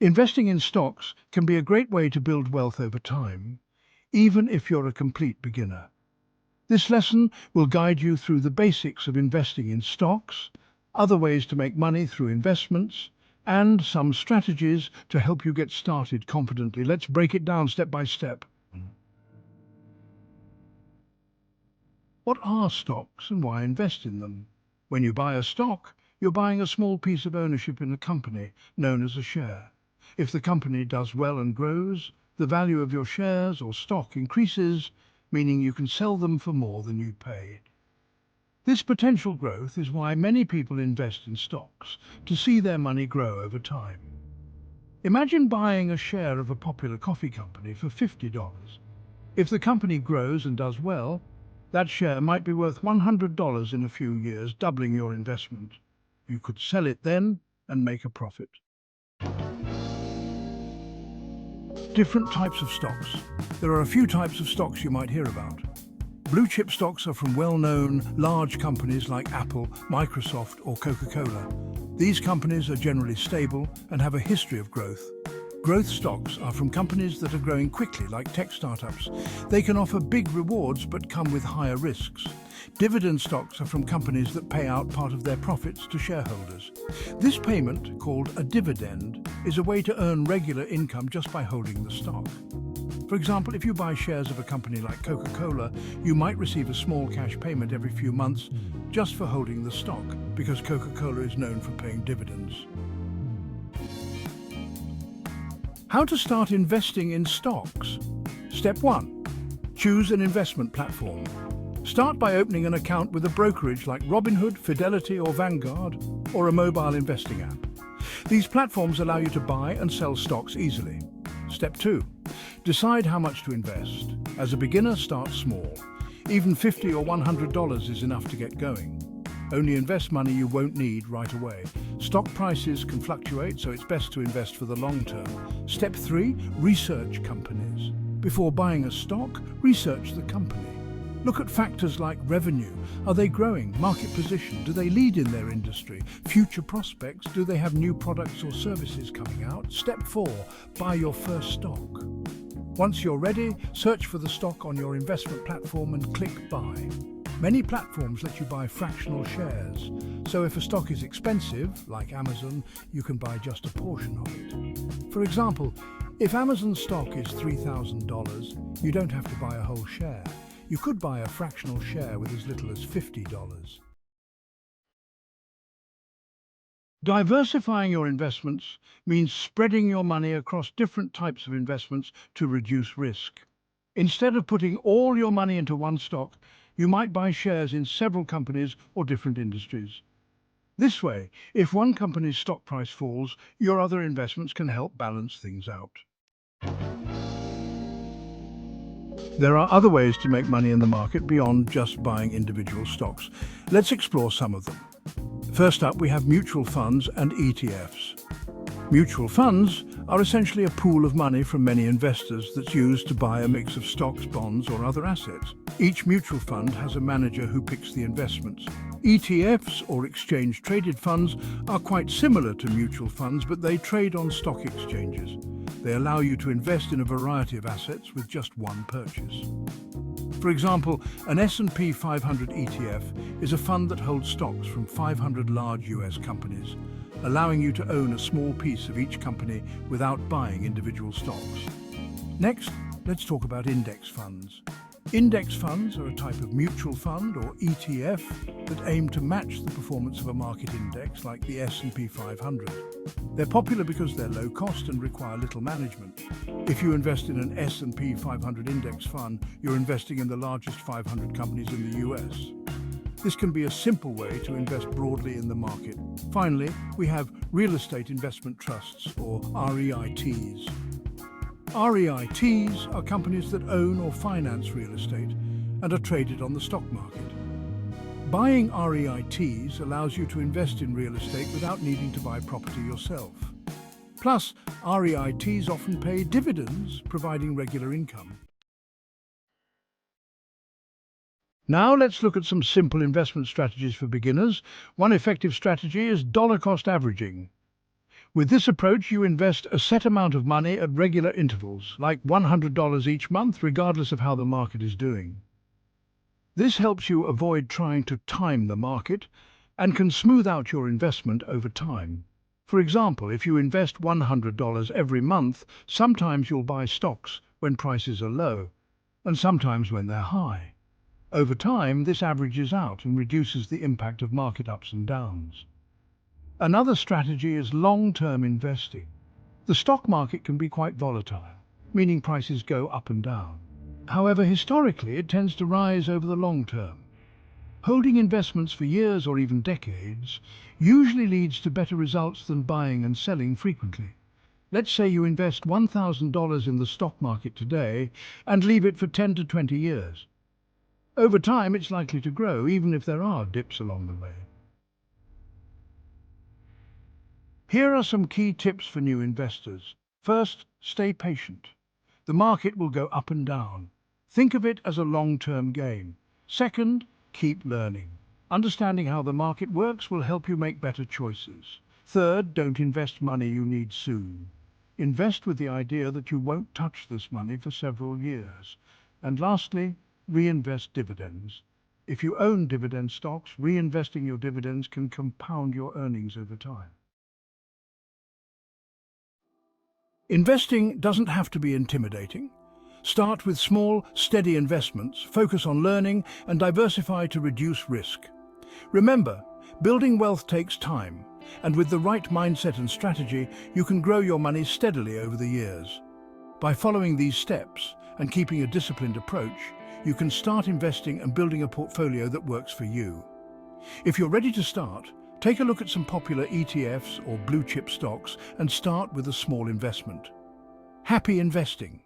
Investing in stocks can be a great way to build wealth over time, even if you're a complete beginner. This lesson will guide you through the basics of investing in stocks, other ways to make money through investments, and some strategies to help you get started confidently. Let's break it down step by step. What are stocks and why invest in them? When you buy a stock, you're buying a small piece of ownership in a company, known as a share. If the company does well and grows, the value of your shares or stock increases, meaning you can sell them for more than you paid. This potential growth is why many people invest in stocks, to see their money grow over time. Imagine buying a share of a popular coffee company for $50. If the company grows and does well, that share might be worth $100 in a few years, doubling your investment. You could sell it then and make a profit. Different types of stocks. There are a few types of stocks you might hear about. Blue chip stocks are from well-known, large companies like Apple, Microsoft or Coca-Cola. These companies are generally stable and have a history of growth. Growth stocks are from companies that are growing quickly, like tech startups. They can offer big rewards but come with higher risks. Dividend stocks are from companies that pay out part of their profits to shareholders. This payment, called a dividend, is a way to earn regular income just by holding the stock. For example, if you buy shares of a company like Coca-Cola, you might receive a small cash payment every few months just for holding the stock, because Coca-Cola is known for paying dividends. How to start investing in stocks? Step 1. Choose an investment platform. Start by opening an account with a brokerage like Robinhood, Fidelity or Vanguard, or a mobile investing app. These platforms allow you to buy and sell stocks easily. Step 2. Decide how much to invest. As a beginner, start small. Even $50 or $100 is enough to get going. Only invest money you won't need right away. Stock prices can fluctuate, so it's best to invest for the long term. Step 3. Research companies. Before buying a stock, research the company. Look at factors like revenue. Are they growing? Market position? Do they lead in their industry? Future prospects? Do they have new products or services coming out? Step 4. Buy your first stock. Once you're ready, search for the stock on your investment platform and click Buy. Many platforms let you buy fractional shares, so if a stock is expensive, like Amazon, you can buy just a portion of it. For example, if Amazon stock is $3,000, you don't have to buy a whole share. You could buy a fractional share with as little as $50. Diversifying your investments means spreading your money across different types of investments to reduce risk. Instead of putting all your money into one stock, you might buy shares in several companies or different industries. This way, if one company's stock price falls, your other investments can help balance things out. There are other ways to make money in the market beyond just buying individual stocks. Let's explore some of them. First up, we have mutual funds and ETFs. Mutual funds are essentially a pool of money from many investors that's used to buy a mix of stocks, bonds, or other assets. Each mutual fund has a manager who picks the investments. ETFs, or exchange-traded funds, are quite similar to mutual funds, but they trade on stock exchanges. They allow you to invest in a variety of assets with just one purchase. For example, an S&P 500 ETF is a fund that holds stocks from 500 large US companies, allowing you to own a small piece of each company without buying individual stocks. Next, let's talk about index funds. Index funds are a type of mutual fund, or ETF, that aim to match the performance of a market index like the S&P 500. They're popular because they're low cost and require little management. If you invest in an S&P 500 index fund, you're investing in the largest 500 companies in the US. This can be a simple way to invest broadly in the market. Finally, we have real estate investment trusts, or REITs. REITs are companies that own or finance real estate and are traded on the stock market. Buying REITs allows you to invest in real estate without needing to buy property yourself. Plus, REITs often pay dividends, providing regular income. Now let's look at some simple investment strategies for beginners. One effective strategy is dollar cost averaging. With this approach, you invest a set amount of money at regular intervals, like $100 each month, regardless of how the market is doing. This helps you avoid trying to time the market and can smooth out your investment over time. For example, if you invest $100 every month, sometimes you'll buy stocks when prices are low, and sometimes when they're high. Over time, this averages out and reduces the impact of market ups and downs. Another strategy is long-term investing. The stock market can be quite volatile, meaning prices go up and down. However, historically, it tends to rise over the long term. Holding investments for years or even decades usually leads to better results than buying and selling frequently. Let's say you invest $1,000 in the stock market today and leave it for 10 to 20 years. Over time, it's likely to grow, even if there are dips along the way. Here are some key tips for new investors. First, stay patient. The market will go up and down. Think of it as a long-term game. Second, keep learning. Understanding how the market works will help you make better choices. Third, don't invest money you need soon. Invest with the idea that you won't touch this money for several years. And lastly, reinvest dividends. If you own dividend stocks, reinvesting your dividends can compound your earnings over time. Investing doesn't have to be intimidating. Start with small, steady investments, focus on learning, and diversify to reduce risk. Remember, building wealth takes time, and with the right mindset and strategy, you can grow your money steadily over the years. By following these steps and keeping a disciplined approach, you can start investing and building a portfolio that works for you. If you're ready to start, take a look at some popular ETFs or blue chip stocks and start with a small investment. Happy investing!